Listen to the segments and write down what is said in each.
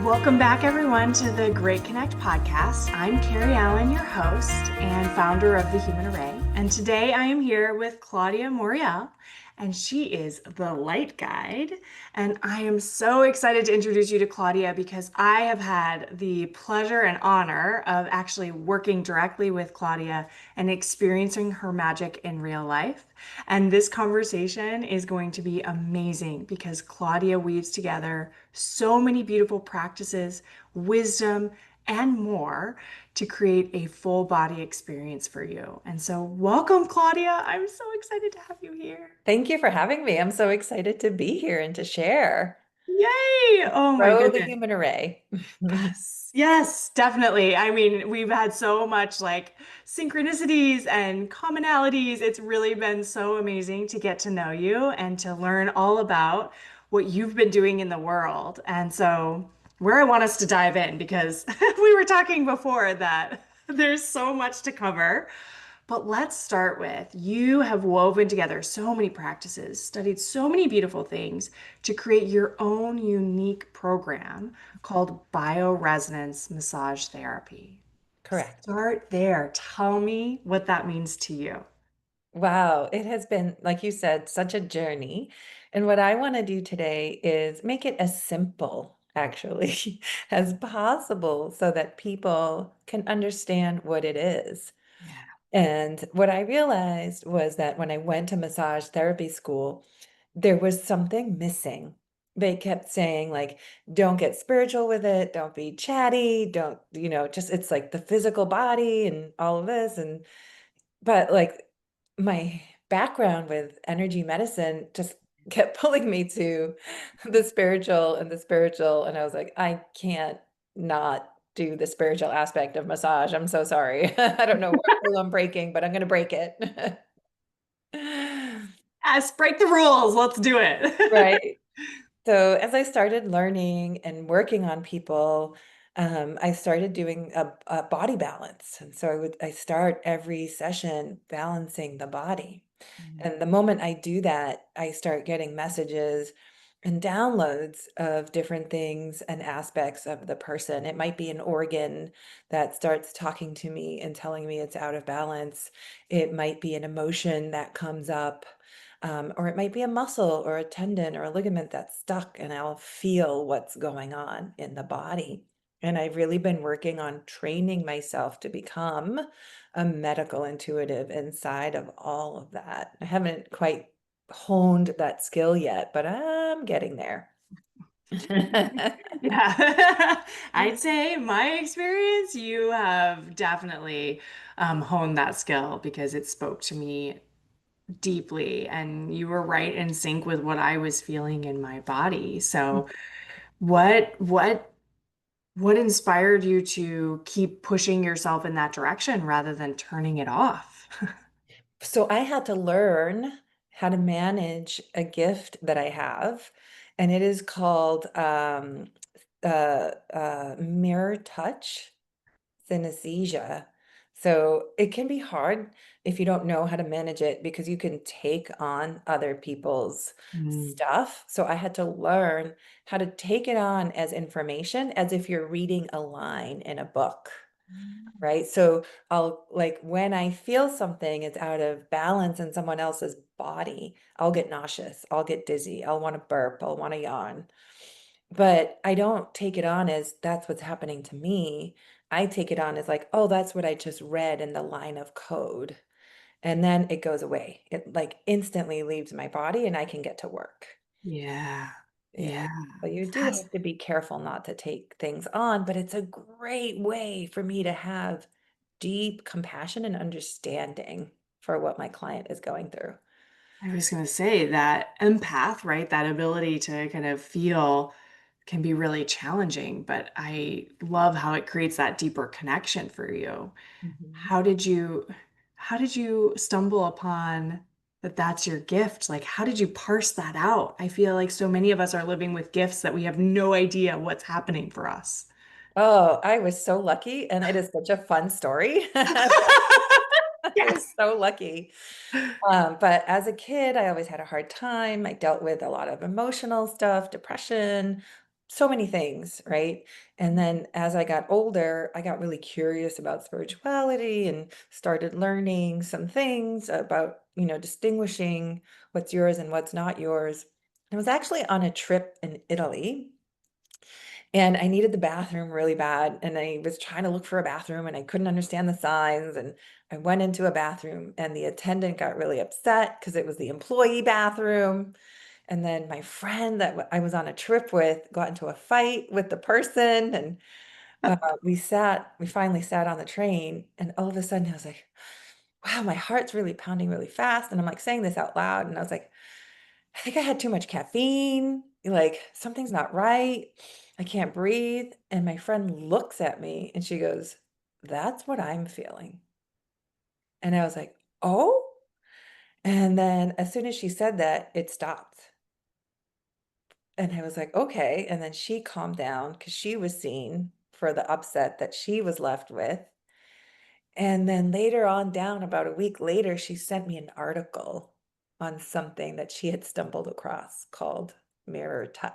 Welcome back, everyone, to the Great Connect podcast. I'm Carrie Allen, your host and founder of the Human Array. And today I am here with Claudia Moriel, and she is the light guide. And I am so excited to introduce you to Claudia because I have had the pleasure and honor of actually working directly with Claudia and experiencing her magic in real life. And this conversation is going to be amazing because Claudia weaves together so many beautiful practices, wisdom, and more to create a full body experience for you. And so, welcome, Claudia. I'm so excited to have you here. Thank you for having me. I'm so excited to be here and to share. Yay! Oh my Grow the goodness. human array. Yes, yes, definitely. I mean, we've had so much like synchronicities and commonalities. It's really been so amazing to get to know you and to learn all about what you've been doing in the world. And so, where I want us to dive in, because we were talking before that there's so much to cover. But let's start with you have woven together so many practices, studied so many beautiful things to create your own unique program called Bioresonance Massage Therapy. Correct. Start there. Tell me what that means to you. Wow, it has been, like you said, such a journey. And what I want to do today is make it as simple, actually, as possible so that people can understand what it is. Yeah. And what I realized was that when I went to massage therapy school, there was something missing. They kept saying, like, don't get spiritual with it, don't be chatty, don't, just it's like the physical body and all of this. But like my background with energy medicine just kept pulling me to the spiritual and the spiritual. And I was like, I can't not do the spiritual aspect of massage. I'm so sorry. I don't know what rule I'm breaking, but I'm going to break it. Yes, break the rules. Let's do it. Right. So as I started learning and working on people, I started doing a body balance. And so I start every session balancing the body. And the moment I do that, I start getting messages and downloads of different things and aspects of the person. It might be an organ that starts talking to me and telling me it's out of balance. It might be an emotion that comes up, or it might be a muscle or a tendon or a ligament that's stuck, and I'll feel what's going on in the body. And I've really been working on training myself to become a medical intuitive inside of all of that. I haven't quite honed that skill yet, but I'm getting there. Yeah, I'd say my experience, you have definitely honed that skill because it spoke to me deeply and you were right in sync with what I was feeling in my body. So what what inspired you to keep pushing yourself in that direction rather than turning it off? So I had to learn how to manage a gift that I have, and it is called mirror touch synesthesia. So it can be hard if you don't know how to manage it because you can take on other people's Mm. stuff. So I had to learn how to take it on as information, as if you're reading a line in a book. Right. So I'll like when I feel something is out of balance in someone else's body, I'll get nauseous, I'll get dizzy, I'll want to burp, I'll want to yawn. But I don't take it on as that's what's happening to me. I take it on as like, oh, that's what I just read in the line of code. And then it goes away. It like instantly leaves my body and I can get to work. Yeah. Yeah. Yeah. But you do That's have to be careful not to take things on, but it's a great way for me to have deep compassion and understanding for what my client is going through. I was going to say that empath, right? That ability to kind of feel can be really challenging, but I love how it creates that deeper connection for you. Mhm. How did you how did you stumble upon that that's your gift? Like how did you parse that out? I feel like so many of us are living with gifts that we have no idea what's happening for us. Oh, I was so lucky, and it is such a fun story. I was Yes. so lucky. But as a kid, I always had a hard time. I dealt with a lot of emotional stuff, depression, so many things, right? And then as I got older, I got really curious about spirituality and started learning some things about, distinguishing what's yours and what's not yours. I was actually on a trip in Italy and I needed the bathroom really bad. And I was trying to look for a bathroom and I couldn't understand the signs. And I went into a bathroom and the attendant got really upset because it was the employee bathroom. And then my friend that I was on a trip with got into a fight with the person. And we finally sat on the train. And all of a sudden I was like, wow, my heart's really pounding really fast. And I'm like saying this out loud. And I was like, I think I had too much caffeine. Like something's not right. I can't breathe. And my friend looks at me and she goes, that's what I'm feeling. And I was like, oh. And then as soon as she said that, it stopped. And I was like, okay. And then she calmed down because she was seen for the upset that she was left with. And then later on down, about a week later, she sent me an article on something that she had stumbled across called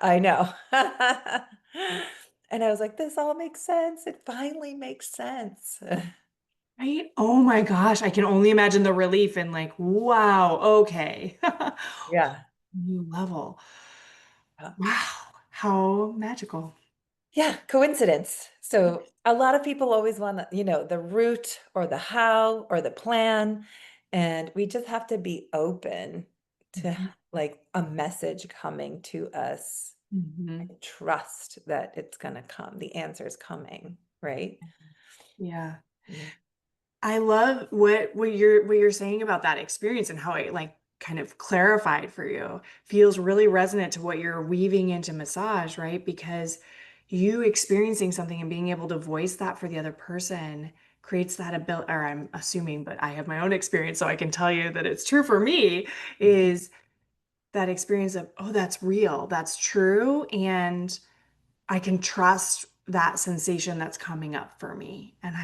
I know. And I was like, this all makes sense. It finally makes sense. Right? Oh my gosh, I can only imagine the relief and like, wow, okay. Yeah. New level. Yeah. Wow, how magical. Yeah, coincidence. So a lot of people always want, the root or the how or the plan. And we just have to be open to Mhm. like a message coming to us Mhm. and trust that it's going to come. The answer is coming, right? Yeah. Yeah. I love what you're saying about that experience and how it like kind of clarified for you. Feels really resonant to what you're weaving into massage, right? Because you experiencing something and being able to voice that for the other person creates that ability, or I'm assuming, but I have my own experience, so I can tell you that it's true for me, is that experience of, oh, that's real, that's true, and I can trust that sensation that's coming up for me. And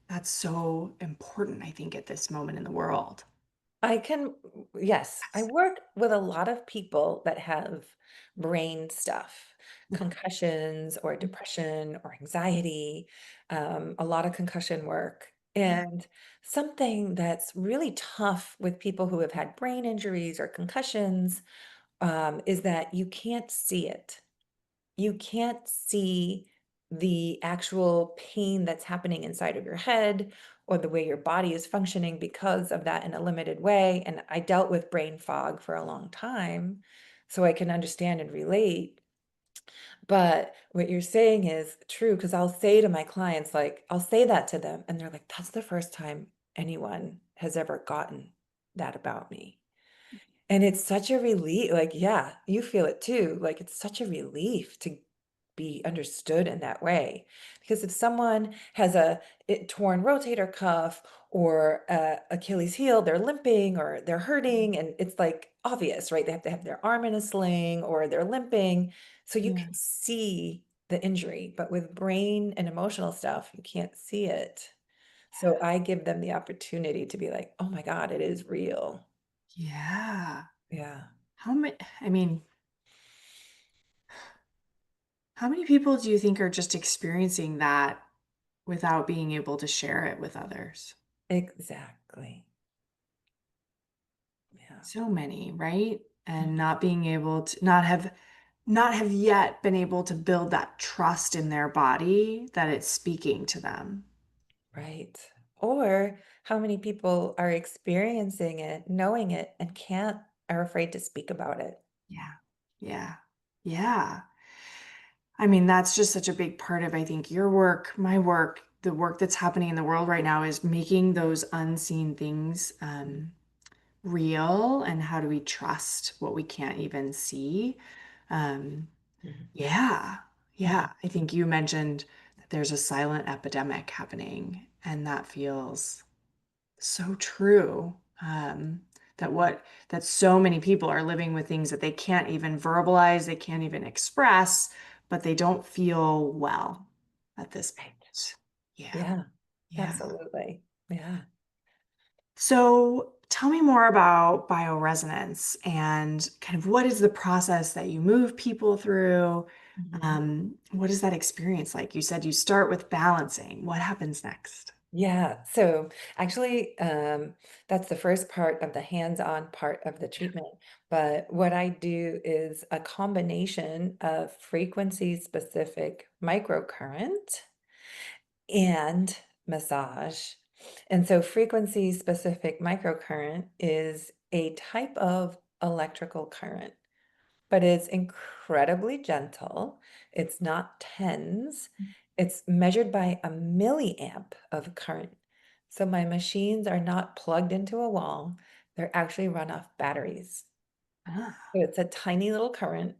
that's so important, I think, at this moment in the world. I can, yes, I work with a lot of people that have brain stuff, concussions or depression or anxiety, a lot of concussion work. And something that's really tough with people who have had brain injuries or concussions, is that you can't see it. You can't see the actual pain that's happening inside of your head or the way your body is functioning because of that in a limited way. And I dealt with brain fog for a long time, so I can understand and relate. But what you're saying is true because I'll say to my clients, like, I'll say that to them, and they're like, that's the first time anyone has ever gotten that about me. And it's such a relief. Like, yeah, you feel it too. Like, it's such a relief to be understood in that way. Because if someone has torn rotator cuff or Achilles heel, they're limping or they're hurting, and it's like obvious, right? They have to have their arm in a sling or they're limping. So you Yeah. can see the injury, but with brain and emotional stuff, you can't see it. So I give them the opportunity to be like, oh my God, it is real. Yeah. Yeah. How many, I mean, how many people do you think are just experiencing that without being able to share it with others? Exactly. Yeah. So many, right? And Mhm. not being able to not have yet been able to build that trust in their body that it's speaking to them. Right. Or how many people are experiencing it, knowing it, and are afraid to speak about it. Yeah. Yeah. Yeah. I mean, that's just such a big part of, I think, your work, my work, the work that's happening in the world right now is making those unseen things real. And how do we trust what we can't even see? Um, Mhm. yeah. Mhm. Yeah. I think you mentioned that there's a silent epidemic happening, and that feels so true. That so many people are living with things that they can't even verbalize, they can't even express, but they don't feel well at this Right. point. Yeah. Yeah, Yeah. absolutely. Yeah. So tell me more about bioresonance and kind of what is the process that you move people through? Mhm. What is that experience like? You said you start with balancing. What happens next? Yeah, so actually, that's the first part of the hands-on part of the treatment. But what I do is a combination of frequency-specific microcurrent and massage. And so frequency-specific microcurrent is a type of electrical current, but it's incredibly gentle. It's not tens. It's measured by a milliamp of current. So my machines are not plugged into a wall. They're actually run off batteries. Ah, So it's a tiny little current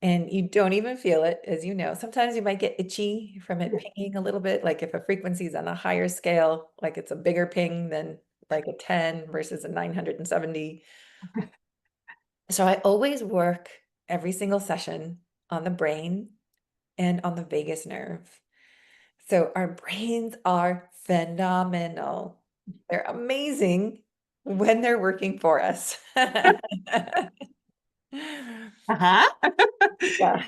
and you don't even feel it, as you know. Sometimes you might get itchy from it yeah. pinging a little bit, like if a frequency is on a higher scale, like it's a bigger ping than like a 10 versus a 970. So I always work every single session on the brain and on the vagus nerve. So our brains are phenomenal. They're amazing when they're working for us. Uh-huh. Yeah.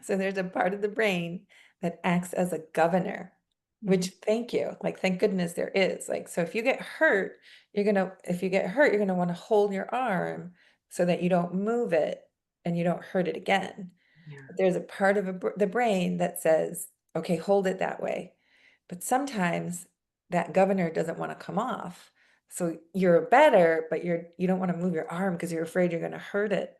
So there's a part of the brain that acts as a governor, which Mhm. thank you. Like, thank goodness there is. Like, so if you get hurt, if you get hurt, you're gonna want to hold your arm so that you don't move it and you don't hurt it again. Yeah. But there's a part of the brain that says, okay, hold it that way. But sometimes that governor doesn't want to come off. So you're better, but you don't want to move your arm because you're afraid you're going to hurt it.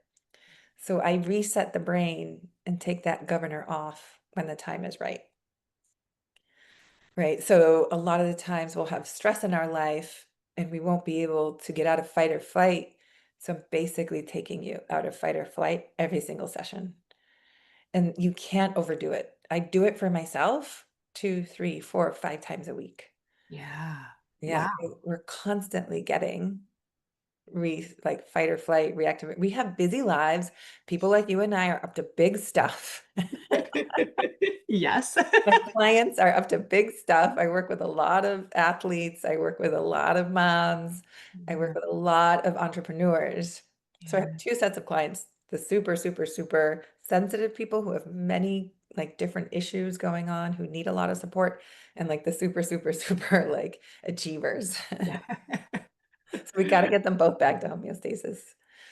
So I reset the brain and take that governor off when the time is right. Right. So a lot of the times we'll have stress in our life and we won't be able to get out of fight or flight. So I'm basically taking you out of fight or flight every single session. And you can't overdo it. I do it for myself 2, 3, 4, 5 times a week. Yeah. Yeah. Wow. We're constantly getting like fight or flight, reactive. We have busy lives. People like you and I are up to big stuff. Yes. My clients are up to big stuff. I work with a lot of athletes. I work with a lot of moms. I work Yeah. with a lot of entrepreneurs. So I Yeah. have two sets of clients, the super, super, super sensitive people who have many like different issues going on, who need a lot of support, and like the super, super, super like achievers. Yeah. So we got to get them both back to homeostasis.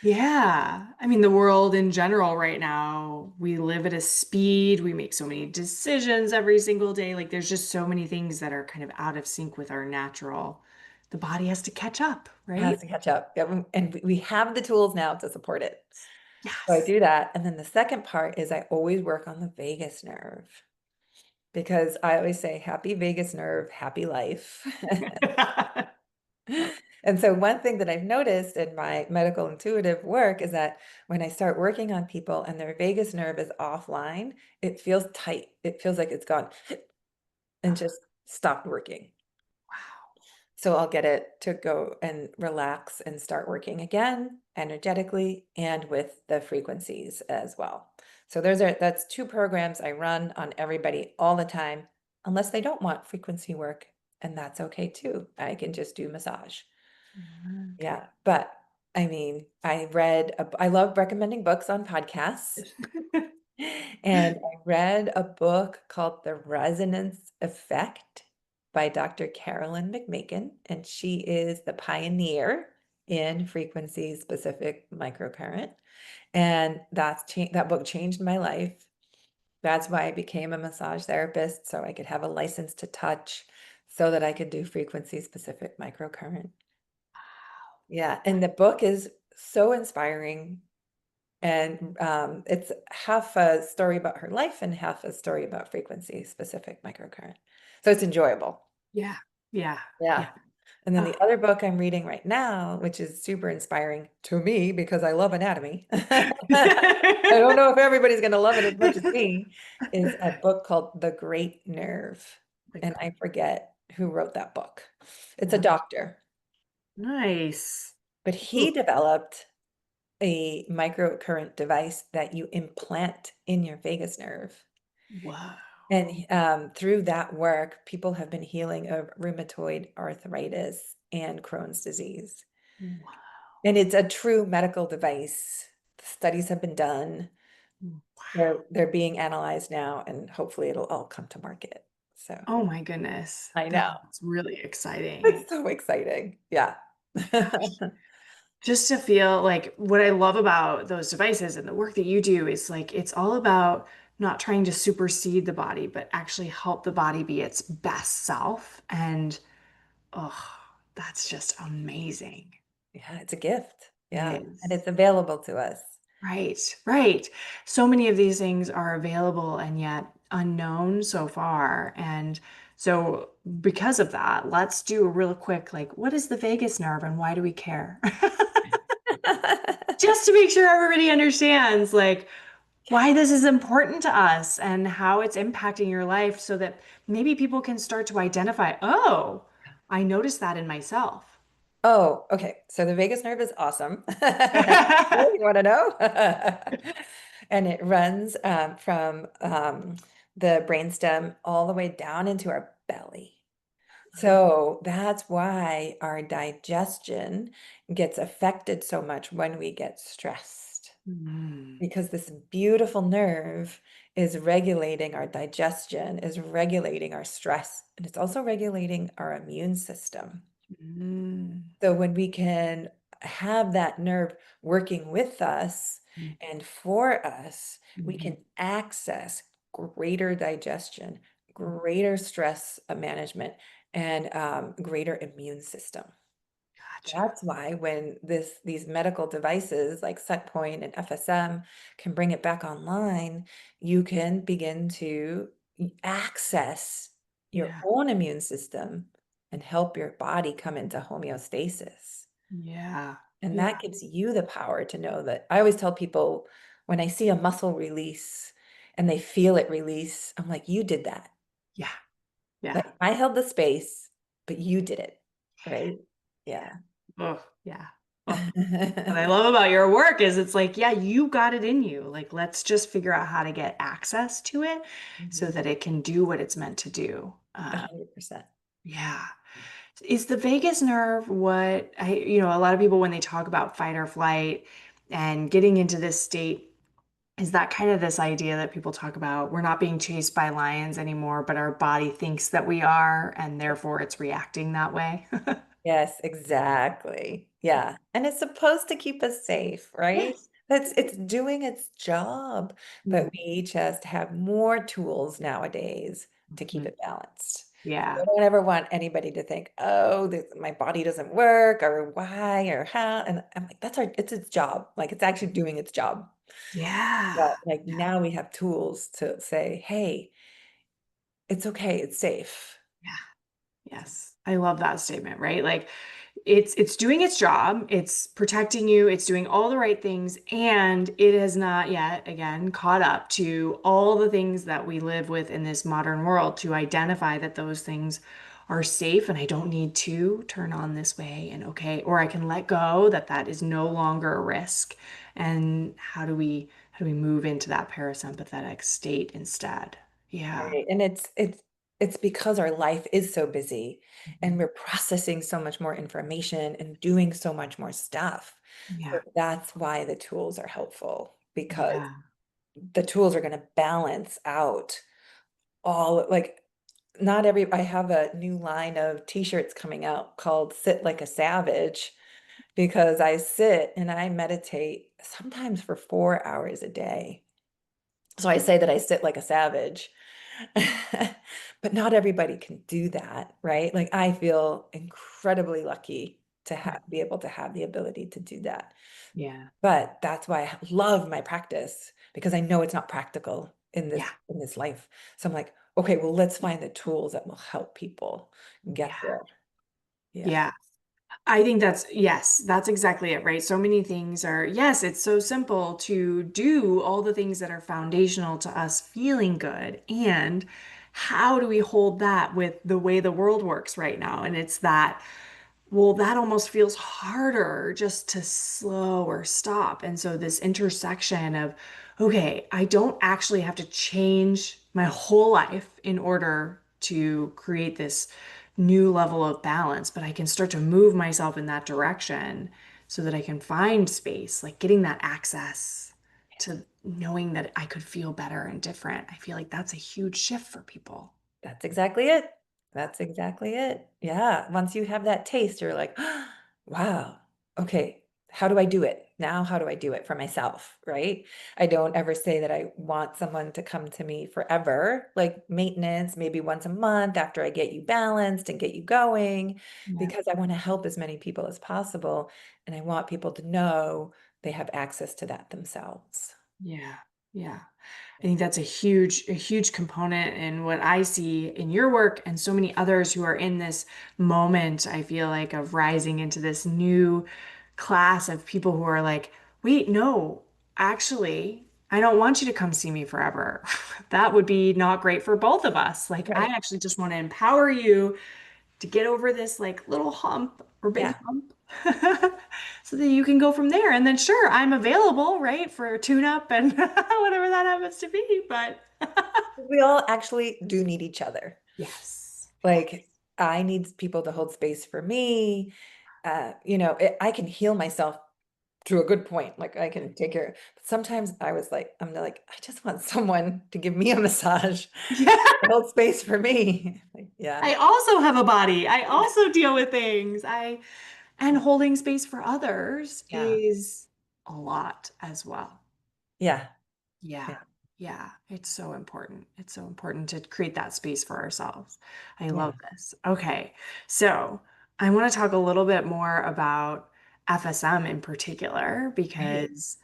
Yeah. I mean, the world in general right now, we live at a speed, we make so many decisions every single day. Like, there's just so many things that are kind of out of sync with our natural. The body has to catch up, Has right? to catch up. Yeah, and we have the tools now to support it. So I Yes. do that. And then the second part is I always work on the vagus nerve because I always say, happy vagus nerve, happy life. And so one thing that I've noticed in my medical intuitive work is that when I start working on people and their vagus nerve is offline, it feels tight. It feels like it's gone and just stopped working. Wow. So I'll get it to go and relax and start working again energetically and with the frequencies as well. So that's two programs I run on everybody all the time, unless they don't want frequency work, and that's okay too. I can just do massage. Okay. Yeah, but I mean, I love recommending books on podcasts. And I read a book called The Resonance Effect by Dr. Carolyn McMakin, and she is the pioneer in frequency specific microcurrent. And that book changed my life. That's why I became a massage therapist, so I could have a license to touch, so that I could do frequency specific microcurrent. Yeah, and the book is so inspiring. And it's half a story about her life and half a story about frequency specific microcurrent. So it's enjoyable. Yeah. Yeah. Yeah. Yeah. And then Oh. the other book I'm reading right now, which is super inspiring to me because I love anatomy. I don't know if everybody's going to love it as much as me, is a book called The Great Nerve. And I forget who wrote that book. It's a doctor, Nice. but he Ooh. developed a microcurrent device that you implant in your vagus nerve. Wow. And through that work, people have been healing of rheumatoid arthritis and Crohn's disease. Wow. And it's a true medical device. The studies have been done. They're being analyzed now, and hopefully it'll all come to market. So Oh my goodness. I know. That's really exciting. It's so exciting. Yeah. Gosh. Just to feel like what I love about those devices and the work that you do is like it's all about not trying to supersede the body, but actually help the body be its best self. And oh, that's just amazing. Yeah, it's a gift. It Yeah. And is. it's available to us. Right, right. So many of these things are available and yet unknown so far. And so, because of that, let's do a real quick like, what is the vagus nerve and why do we care? Just to make sure everybody understands like why this is important to us and how it's impacting your life so that maybe people can start to identify, oh, I noticed that in myself. Oh, okay. So the vagus nerve is awesome. You want to know? And it runs from the brainstem all the way down into our belly. So that's why our digestion gets affected so much when we get stressed, Mm, because this beautiful nerve is regulating our digestion, is regulating our stress, and it's also regulating our immune system. mm, So when we can have that nerve working with us mm, and for us, we mhm. can access greater digestion, greater stress management, and greater immune system. Gotcha. That's why when these medical devices like SetPoint and FSM can bring it back online, you can begin to access your Yeah. own immune system and help your body come into homeostasis. Yeah. And Yeah. that gives you the power to know that. I always tell people when I see a muscle release and they feel it release, I'm like, you did that. Yeah. Yeah. Like I held the space, but you did it. Right? Yeah. Yeah. Oh, yeah. Oh, what I love about your work is it's like, yeah, you got it in you. Like, let's just figure out how to get access to it so Mhm. that it can do what it's meant to do. 100%. Yeah. Is the vagus nerve what a lot of people when they talk about fight or flight and getting into this state, is that kind of this idea that people talk about? We're not being chased by lions anymore, but our body thinks that we are, and therefore it's reacting that way. Yes, exactly. Yeah. And it's supposed to keep us safe, right? Yes. It's doing its job, but Mhm. we just have more tools nowadays to keep Mhm. it balanced. So I Yeah. don't ever want anybody to think, oh, my body doesn't work or why or how. And I'm like, it's its job. Like it's actually doing its job. Yeah. But like Yeah. now we have tools to say, hey, it's okay, it's safe. Yeah. Yes. I love that statement, right? Like it's doing its job, it's protecting you, it's doing all the right things, and it has not yet, again, caught up to all the things that we live with in this modern world to identify that those things are safe and I don't need to turn on this way and okay, or I can let go that that is no longer a risk. And how do we move into that parasympathetic state instead? Yeah. Right. And it's because our life is so busy and Mhm. we're processing so much more information and doing so much more stuff. So Yeah. that's why the tools are helpful because Yeah. the tools are going to balance out all like not every I have a new line of t-shirts coming out called Sit Like a Savage because I sit and I meditate sometimes for 4 hours a day. So I say that I sit like a savage. But not everybody can do that, right? Like I feel incredibly lucky to be able to have the ability to do that. Yeah. But that's why I love my practice because I know it's not practical Yeah. in this life. So I'm like, okay, well, let's find the tools that will help people get Yeah. there. Yeah. Yeah. I think yes, that's exactly it, right? So many things are, yes, it's so simple to do all the things that are foundational to us feeling good. And how do we hold that with the way the world works right now? And it's that, well, that almost feels harder just to slow or stop. And so this intersection of, okay, I don't actually have to change my whole life in order to create this new level of balance, but I can start to move myself in that direction so that I can find space, like getting that access to knowing that I could feel better and different. I feel like that's a huge shift for people. That's exactly it. That's exactly it. Yeah. Once you have that taste, you're like, wow, okay, how do I do it? Now, how do I do it for myself? Right. I don't ever say that I want someone to come to me forever, like maintenance, maybe once a month after I get you balanced and get you going, Yeah. because I want to help as many people as possible. And I want people to know they have access to that themselves. Yeah. Yeah. I think that's a huge component in what I see in your work and so many others who are in this moment, I feel like, of rising into this new class of people who are like, wait, no, actually, I don't want you to come see me forever. That would be not great for both of us. Like, I Right. actually just want to empower you to get over this like little hump or big Yeah. hump so that you can go from there. And then sure, I'm available, right, for a tune-up and whatever that happens to be. But We all actually do need each other. yes, yes. Like, I need people to hold space for me. I can heal myself to a good point. Like, I can take care. But sometimes I'm like, I just want someone to give me a massage, Yeah. to hold space for me. Like, yeah, I also have a body. I also deal with things. I and holding space for others yeah, is a lot as well. yeah, Yeah. yeah, Yeah. It's so important. It's so important to create that space for ourselves. I love yeah. this. Okay. So I want to talk a little bit more about FSM in particular Right. because,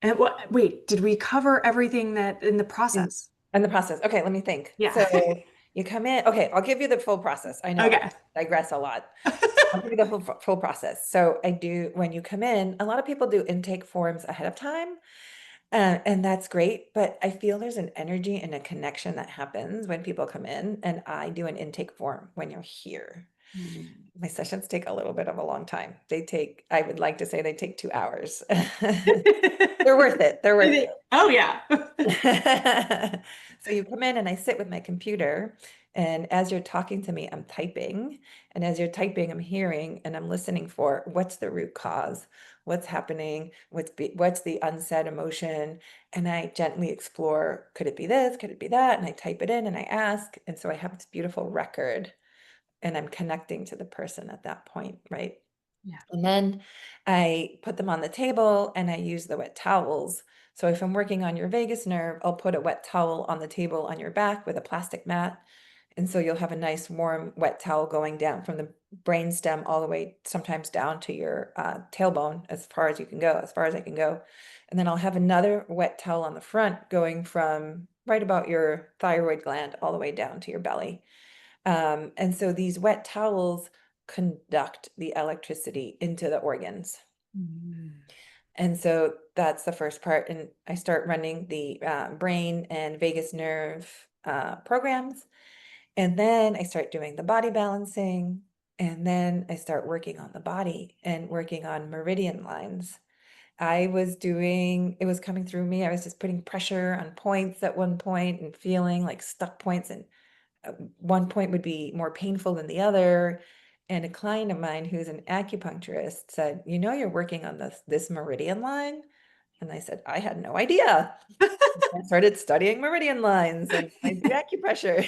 and what, wait, did we cover everything that in the In, process? in the process. Okay, let me think. Yeah. So you come in. Okay, I'll give you the full process. I know I Okay. digress a lot. I'll give you the full process. So I do, when you come in, a lot of people do intake forms ahead of time. And that's great, but I feel there's an energy and a connection that happens when people come in, and I do an intake form when you're here. Mm. My sessions take a little bit of a long time. I would like to say they take 2 hours. They're worth it. They're worth it. Oh yeah. So you come in and I sit with my computer, and as you're talking to me, I'm typing. And as you're typing, I'm hearing and I'm listening for what's the root cause, what's happening, what's the unsaid emotion, and I gently explore, could it be this, could it be that? And I type it in and I ask, and so I have this beautiful record, and I'm connecting to the person at that point, right? Yeah. And then I put them on the table and I use the wet towels. So if I'm working on your vagus nerve, I'll put a wet towel on the table on your back with a plastic mat. And so you'll have a nice warm wet towel going down from the brain stem all the way sometimes down to your tailbone, as far as you can go, as far as I can go. And then I'll have another wet towel on the front going from right about your thyroid gland all the way down to your belly. And so these wet towels conduct the electricity into the organs. Mm. And so that's the first part. And I start running the brain and vagus nerve programs. And then I start doing the body balancing. And then I start working on the body and working on meridian lines. It was coming through me. I was just putting pressure on points at one point and feeling like stuck points. And one point would be more painful than the other. And a client of mine who's an acupuncturist said, you're working on this meridian line. And I said, I had no idea. I started studying meridian lines and I do acupressure.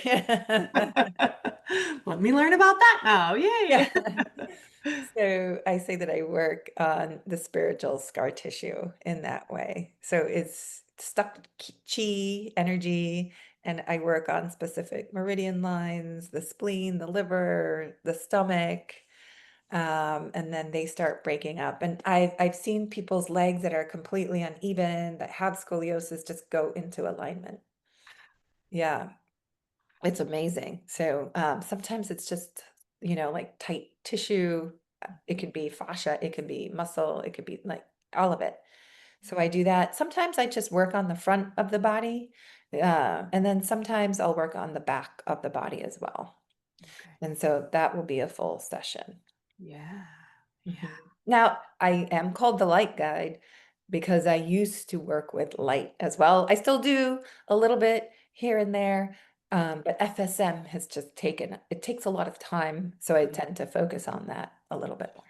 Let me learn about that now. Yeah. Yay. So I say that I work on the spiritual scar tissue in that way. So it's stuck chi energy, and I work on specific meridian lines, the spleen, the liver, the stomach, and then they start breaking up. And I've seen people's legs that are completely uneven, that have scoliosis, just go into alignment. Yeah. It's amazing. So sometimes it's just, like tight tissue. It could be fascia, it could be muscle, it could be like all of it. So I do that. Sometimes I just work on the front of the body. And then sometimes I'll work on the back of the body as well. Okay. And so that will be a full session. Yeah. Mhm. Yeah. Now, I am called the light guide because I used to work with light as well. I still do a little bit here and there, But FSM has just it takes a lot of time, so I tend to focus on that a little bit more.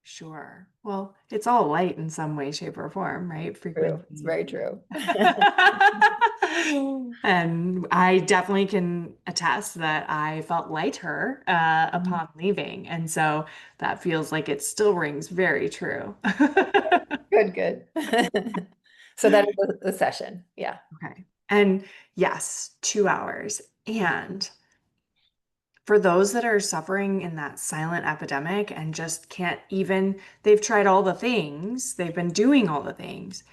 Sure. Well, it's all light in some way, shape, or form, right? True. It's Frequency. very true. And I definitely can attest that I felt lighter Mhm. upon leaving. And so that feels like it still rings very true. Good, good. So that is the session. Yeah. Okay. And yes, 2 hours. And for those that are suffering in that silent epidemic and just can't even, they've tried all the things, they've been doing all the things.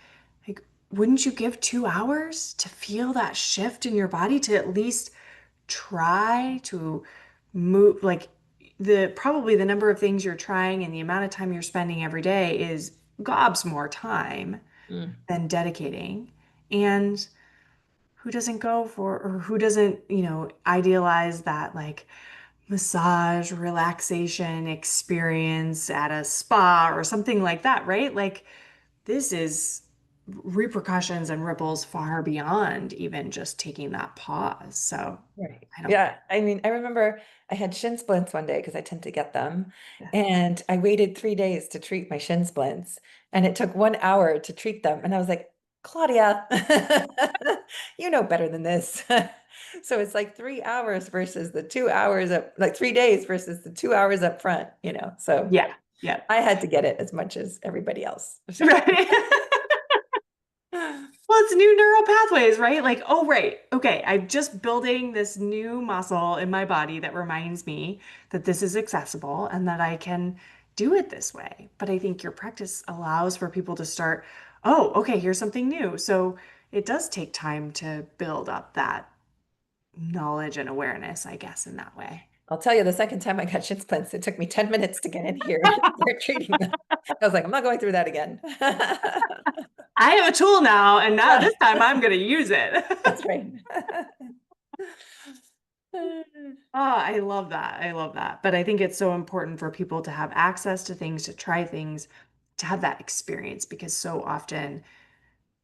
Like, wouldn't you give 2 hours to feel that shift in your body to at least try to move? Like, the probably the number of things you're trying and the amount of time you're spending every day is gobs more time Mm, than dedicating. And who doesn't go for, or who doesn't, idealize that like massage relaxation experience at a spa or something like that, right? Like, this is repercussions and ripples far beyond even just taking that pause. So right. I don't, Yeah. I mean, I remember I had shin splints one day because I tend to get them. yeah. And I waited 3 days to treat my shin splints. And it took 1 hour to treat them. And I was like, Claudia, you know better than this. So it's like 3 hours versus the 2 hours up, like 3 days versus the 2 hours up front, you know. So Yeah. Yeah. I had to get it as much as everybody else. So Right. Well, it's new neural pathways, right? Like, oh, right. Okay, I'm just building this new muscle in my body that reminds me that this is accessible and that I can do it this way. But I think your practice allows for people to start, oh, okay, here's something new. So it does take time to build up that knowledge and awareness, I guess, in that way. I'll tell you, the second time I got shin splints, it took me 10 minutes to get in here and start treating them. I was like, I'm not going through that again. I have a tool now, and now Yeah, this time I'm going to use it. that's right. Oh, I love that. I love that. But I think it's so important for people to have access to things, to try things, to have that experience because so often,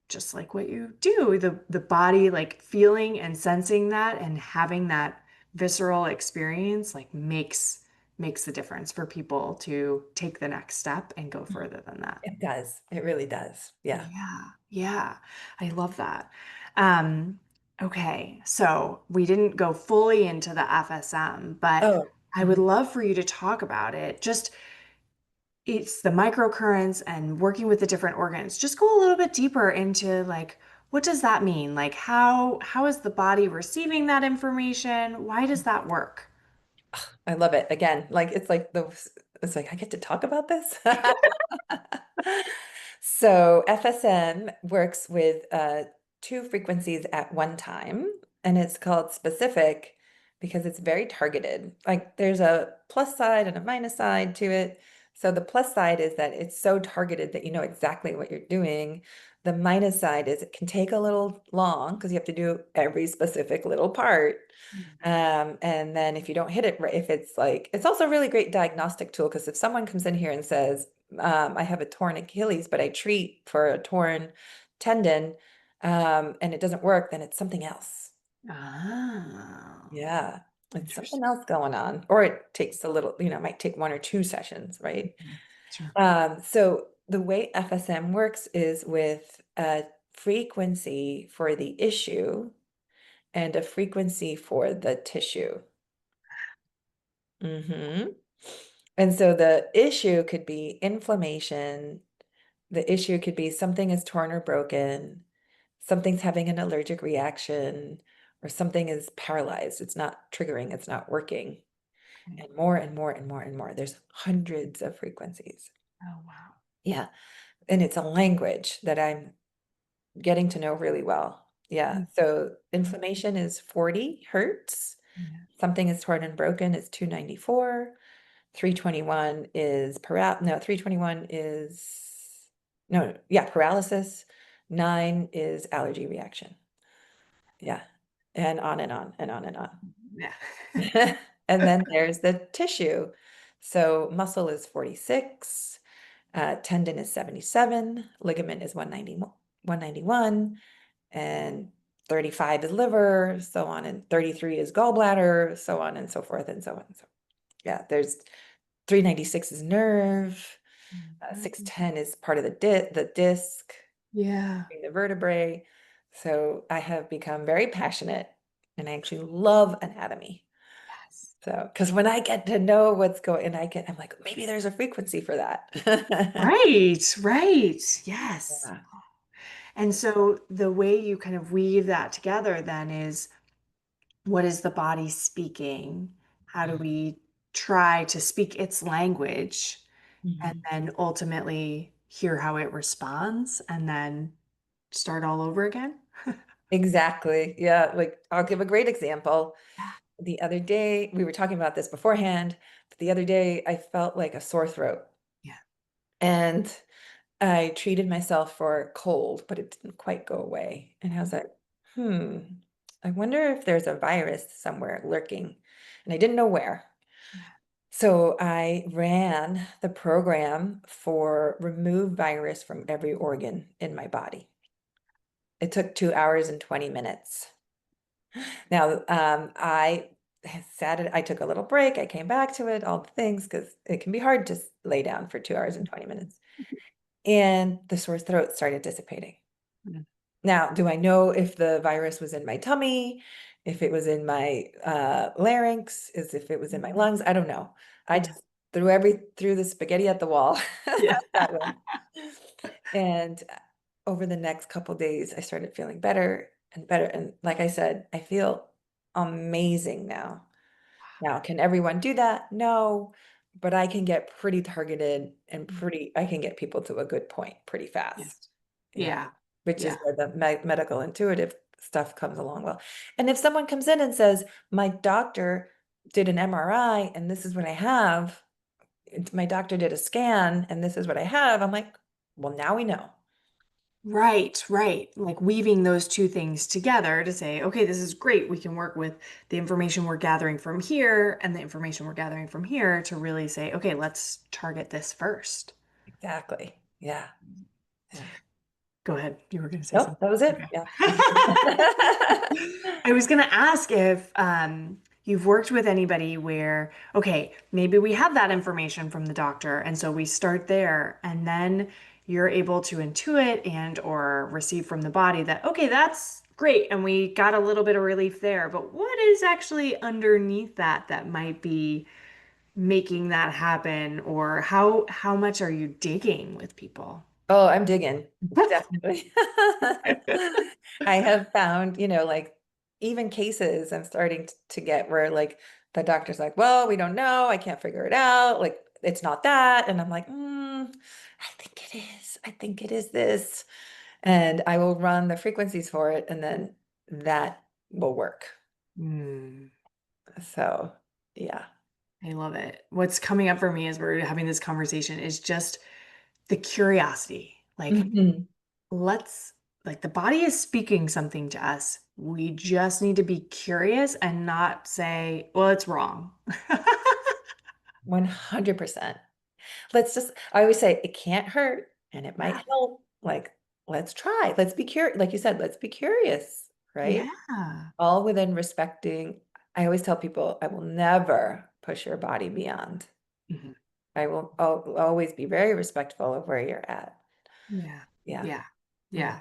just like what you do, the body like feeling and sensing that and having that visceral experience like makes the difference for people to take the next step and go further than that. It does. It really does. Yeah. Yeah, yeah. I love that. Um, okay, so we didn't go fully into the FSM, but Oh, I would mhm. love for you to talk about it. Just it's the microcurrents and working with the different organs. Just go a little bit deeper into like what does that mean? Like how is the body receiving that information? Why does that work? I love it. Again, like it's like I get to talk about this. So FSM works with two frequencies at one time, and it's called specific because it's very targeted. Like there's a plus side and a minus side to it. So the plus side is that it's so targeted that you know exactly what you're doing. The minus side is it can take a little long because you have to do every specific little part. And then if you don't hit it right, if it's like, it's also a really great diagnostic tool because if someone comes in here and says, I have a torn Achilles, but I treat for a torn tendon, and it doesn't work, then it's something else. Oh, Yeah, it's interesting. something else going on, or it takes a little, it might take 1 or 2 sessions, right? Mhm. Sure. So the way FSM works is with a frequency for the issue and a frequency for the tissue. Hmm. And so the issue could be inflammation. The issue could be something is torn or broken, something's having an allergic reaction, or something is paralyzed. It's not triggering, it's not working. Okay. And more and more and more and more. There's hundreds of frequencies. Oh, wow. Yeah. And it's a language that I'm getting to know really well. Yeah. Mhm. So inflammation is 40 hertz. Yeah. Something is torn and broken is 294. 321 is no, 321 is no, yeah, paralysis. 9 is allergy reaction. Yeah. And on and on and on and on. Yeah. And then there's the tissue. So muscle is 46, tendon is 77, ligament is 191, and 35 is liver, so on, and 33 is gallbladder, so on and so forth, and so on. So yeah, there's 396 is nerve, Mhm. 610 is part of the disc, Yeah. the vertebrae. So I have become very passionate and I actually love anatomy. Yes. So, because when I get to know what's going, and I'm like, maybe there's a frequency for that. Right, right. Yes. Yeah. And so the way you kind of weave that together then is, what is the body speaking? How do we try to speak its language and Mhm. then ultimately hear how it responds and then start all over again? Exactly. Yeah. Like, I'll give a great example. Yeah. The other day, we were talking about this beforehand, but the other day I felt like a sore throat Yeah. and I treated myself for a cold, but it didn't quite go away. And I was like, hmm, I wonder if there's a virus somewhere lurking. And I didn't know where. Yeah. So I ran the program for remove virus from every organ in my body. It took 2 hours and 20 minutes. Now, I took a little break. I came back to it, all the things, because it can be hard to lay down for 2 hours and 20 minutes. And the sore throat started dissipating. Mm. Now, do I know if the virus was in my tummy, if it was in my larynx, is if it was in my lungs? I don't know. I Yeah. just threw the spaghetti at the wall Yeah. that way. And over the next couple days, I started feeling better and better. And like I said, I feel amazing now. Now, can everyone do that? No, but I can get pretty targeted and I can get people to a good point pretty Yeah. fast. Yeah. Yeah. Which is Yeah. where the medical intuitive stuff comes along well. And if someone comes in and says, my doctor did an MRI and this is what I have, my doctor did a scan and this is what I have, I'm like, well, now we know. Right, right. Like weaving those two things together to say, okay, this is great. We can work with the information we're gathering from here and the information we're gathering from here to really say, okay, let's target this first. Exactly. Yeah. Yeah. Go ahead. You were going to say Nope, something. that was it. Okay. Yeah. I was going to ask if you've worked with anybody where, okay, maybe we have that information from the doctor, and so we start there, and then you're able to intuit and or receive from the body that, okay, that's great, and we got a little bit of relief there, but what is actually underneath that that might be making that happen, or how much are you digging with people? Oh, I'm digging. Definitely. I have found, like even cases I'm starting to get where like the doctor's like, well, we don't know. I can't figure it out. Like, it's not that. And I'm like, I think it is. I think it is this. And I will run the frequencies for it, and then that will work. Hmm. So, yeah. I love it. What's coming up for me as we're having this conversation is just the curiosity. Like, Mhm. let's, like, the body is speaking something to us. We just need to be curious and not say, well, it's wrong. 100%. I always say it can't hurt and it might Yeah. help. Like, let's try. Let's be curious. Like you said, let's be curious, right? Yeah. All within respecting. I always tell people, I will never push your body beyond. Mhm. I will always be very respectful of where you're at. Yeah. Yeah. Yeah. Yeah. Yeah.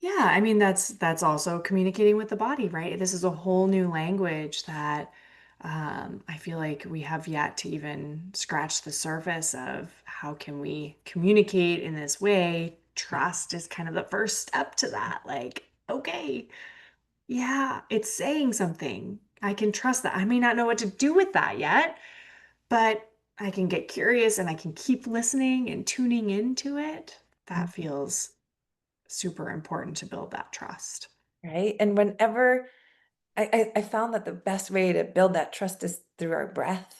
Yeah, I mean that's also communicating with the body, right? This is a whole new language that I feel like we have yet to even scratch the surface of. How can we communicate in this way? Trust is kind of the first step to that. Like, okay, yeah, it's saying something. I can trust that. I may not know what to do with that yet, but I can get curious and I can keep listening and tuning into it. That feels super important to build that trust. Right. And whenever I found that the best way to build that trust is through our breath.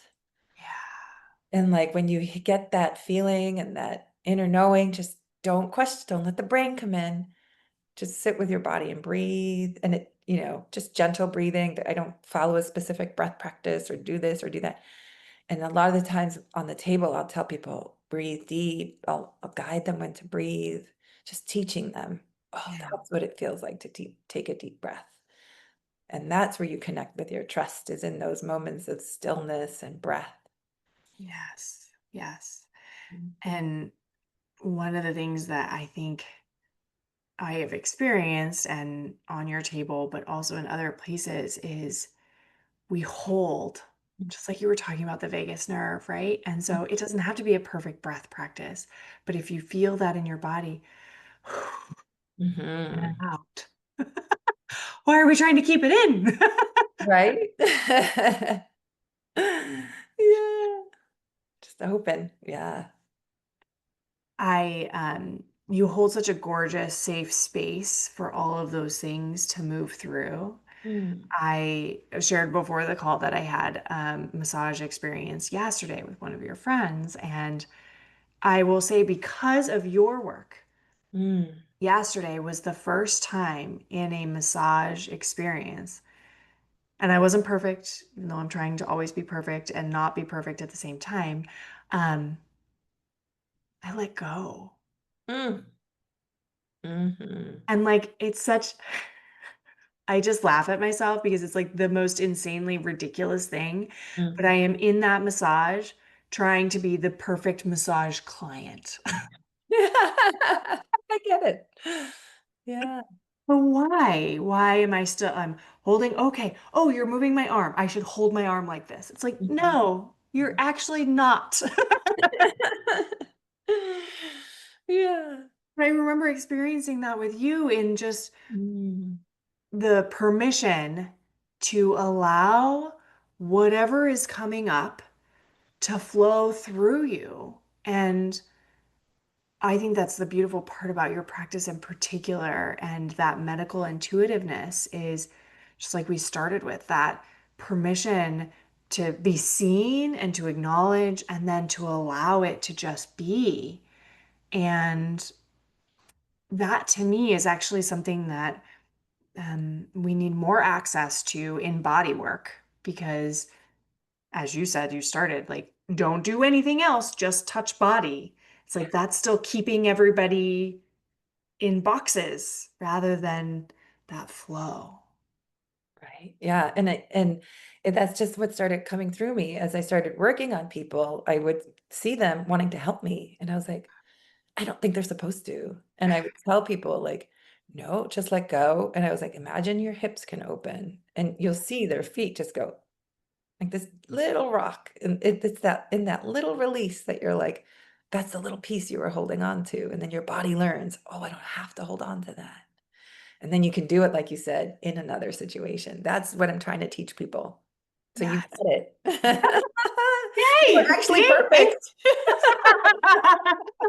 Yeah. And like when you get that feeling and that inner knowing, just don't question, don't let the brain come in. Just sit with your body and breathe. And just gentle breathing. I don't follow a specific breath practice or do this or do that. And a lot of the times on the table, I'll tell people, breathe deep. I'll guide them when to breathe, just teaching them. Oh, Yeah. that's what it feels like to take a deep breath. And that's where you connect with your trust, is in those moments of stillness and breath. Yes. Yes. Mm. And one of the things that I think I have experienced and on your table, but also in other places, is we hold, just like you were talking about the vagus nerve, right? And so it doesn't have to be a perfect breath practice, but if you feel that in your body, let it Mhm. out. Why are we trying to keep it in? Right? Yeah, just open, yeah. You hold such a gorgeous, safe space for all of those things to move through. Mm, I shared before the call that I had massage experience yesterday with one of your friends, and I will say because of your work, mm, yesterday was the first time in a massage experience, and I wasn't perfect, even though I'm trying to always be perfect and not be perfect at the same time. Um, I let go. mm, mhm, And like it's such I just laugh at myself because it's like the most insanely ridiculous thing, but I mm. am in that massage trying to be the perfect massage client. I get it. Yeah. But why? Why am I still I'm holding okay. Oh, you're moving my arm. I should hold my arm like this. It's like, Mhm. no, you're actually not. Yeah. I remember experiencing that with you in just Mm. the permission to allow whatever is coming up to flow through you. And I think that's the beautiful part about your practice in particular, and that medical intuitiveness is just like we started with that permission to be seen and to acknowledge and then to allow it to just be. And that to me is actually something that we need more access to in body work because, as you said, you started like, don't do anything else, just touch body. It's like that's still keeping everybody in boxes rather than that flow. Right. Yeah. That's just what started coming through me as I started working on people. I would see them wanting to help me. And I was like, I don't think they're supposed to. And I would tell people, like, no, just let go. And I was like, imagine your hips can open and you'll see their feet just go like this little rock. And it's that in that little release that you're like, that's the little piece you were holding on to. And then your body learns, oh, I don't have to hold on to that. And then you can do it, like you said, in another situation. That's what I'm trying to teach people. So you Yes. get it. You were Yay! actually See? perfect.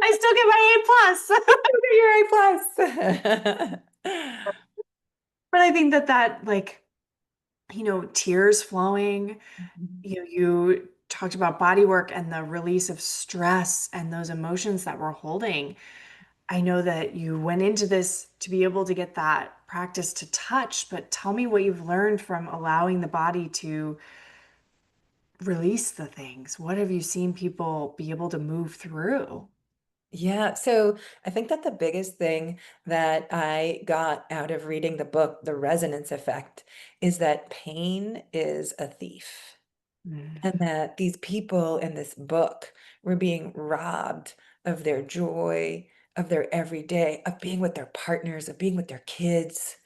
I still get my A plus. You're A plus. But I think that like, tears flowing, Mhm. you talked about body work and the release of stress and those emotions that we're holding. I know that you went into this to be able to get that practice to touch, but tell me what you've learned from allowing the body to release the things. What have you seen people be able to move through? Yeah, so I think that the biggest thing that I got out of reading the book, The Resonance Effect, is that pain is a thief. Mm. And that these people in this book were being robbed of their joy, of their everyday, of being with their partners, of being with their kids.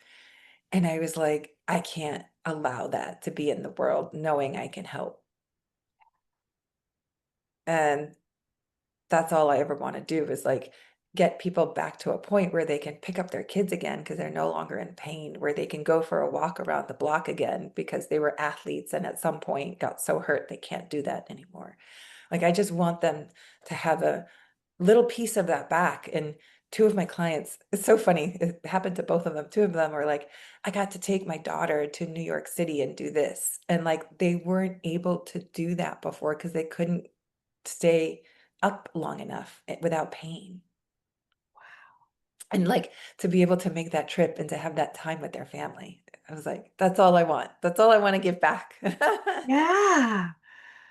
And I was like, I can't allow that to be in the world, knowing I can help. And that's all I ever want to do is like get people back to a point where they can pick up their kids again because they're no longer in pain, where they can go for a walk around the block again because they were athletes and at some point got so hurt they can't do that anymore. Like I just want them to have a little piece of that back. And two of my clients, it's so funny, it happened to both of them. Two of them were like, I got to take my daughter to New York City and do this. And like they weren't able to do that before because they couldn't stay up long enough without pain. And like to be able to make that trip and to have that time with their family. I was like, that's all I want. That's all I want to give back. Yeah.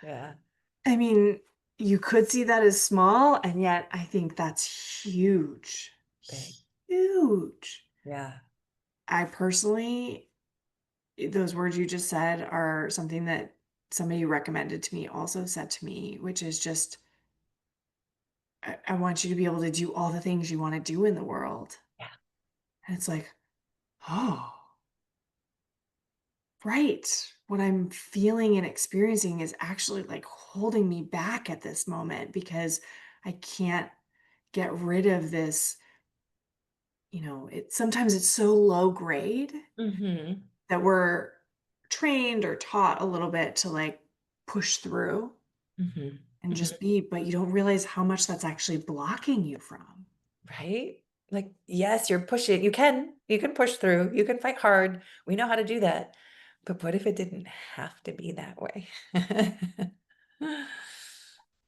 Yeah, I mean, you could see that as small, and yet I think that's huge. big. Huge. Yeah. I personally, those words you just said are something that somebody recommended to me also said to me, which is just, I want you to be able to do all the things you want to do in the world. Yeah. And it's like, oh, right. What I'm feeling and experiencing is actually like holding me back at this moment because I can't get rid of this. Sometimes it's so low grade Mm-hmm. that we're trained or taught a little bit to like push through Mm-hmm. and Hmm. just be, but you don't realize how much that's actually blocking you from. Right? Like, yes, you're pushing. You can push through. You can fight hard. We know how to do that. But what if it didn't have to be that way? It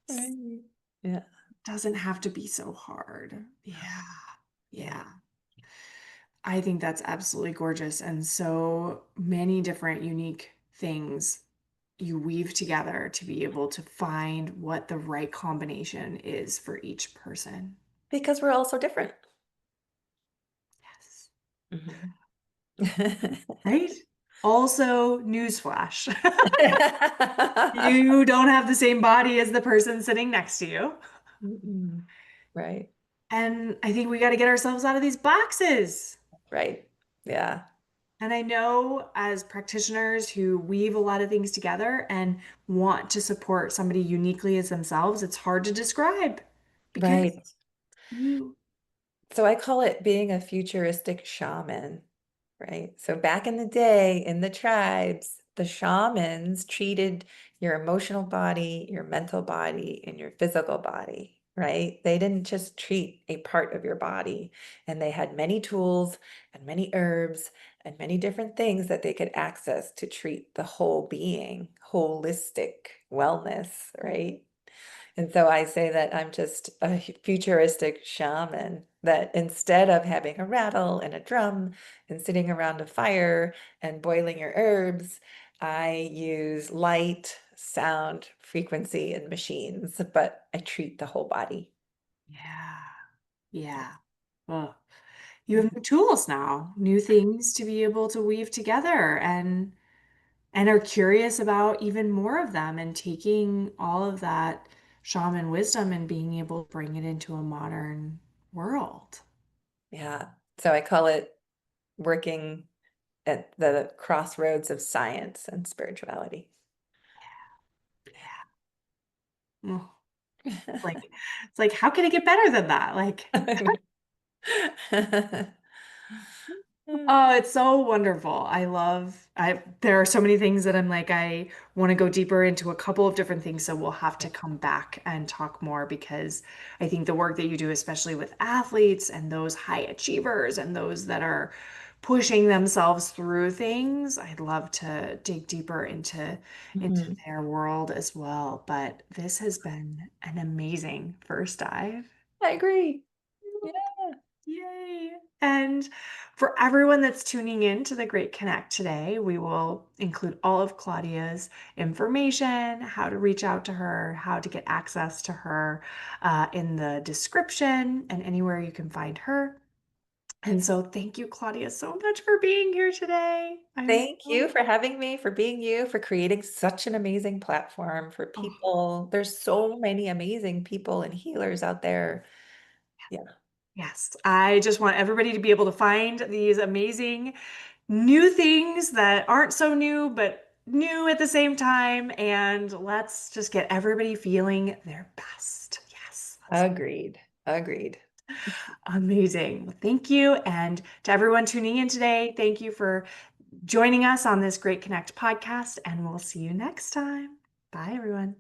Right. Yeah. doesn't have to be so hard. Yeah. Yeah. Yeah. I think that's absolutely gorgeous. And so many different unique things you weave together to be able to find what the right combination is for each person. Because we're all so different. Yes. Mhm. Right? Also, newsflash. You don't have the same body as the person sitting next to you. Mm-mm. Right. And I think we got to get ourselves out of these boxes. Right. Yeah. And I know as practitioners who weave a lot of things together and want to support somebody uniquely as themselves, it's hard to describe because Right. you, So I call it being a futuristic shaman, right? So back in the day in the tribes, the shamans treated your emotional body, your mental body, and your physical body, right? They didn't just treat a part of your body, and they had many tools and many herbs and many different things that they could access to treat the whole being, holistic wellness, right? And so I say that I'm just a futuristic shaman, that instead of having a rattle and a drum and sitting around a fire and boiling your herbs, I use light, sound, frequency, and machines, but I treat the whole body. yeah, yeah. Well, you have new tools now, new things to be able to weave together and are curious about even more of them and taking all of that shaman wisdom and being able to bring it into a modern world. Yeah. So I call it working at the crossroads of science and spirituality. Yeah. Oh, like it's like how can it get better than that? Like oh, it's so wonderful. There are so many things that I'm like, I want to go deeper into a couple of different things. So we'll have to come back and talk more because I think the work that you do, especially with athletes and those high achievers and those that are pushing themselves through things, I'd love to dig deeper into Mhm. their world as well. But this has been an amazing first dive. I agree. Yeah. Yay. And for everyone that's tuning in to the Great Connect today, we will include all of Claudia's information, how to reach out to her, how to get access to her in the description and anywhere you can find her. And so thank you, Claudia, so much for being here today. I'm Thank you so, for having me, for being you, for creating such an amazing platform for oh, people. There's so many amazing people and healers out there. Yeah. yes. I just want everybody to be able to find these amazing new things that aren't so new, but new at the same time. And let's just get everybody feeling their best. Yes, that's Agreed. Agreed. amazing. Well, thank you. And to everyone tuning in today, thank you for joining us on this Great Connect podcast. And we'll see you next time. Bye, everyone.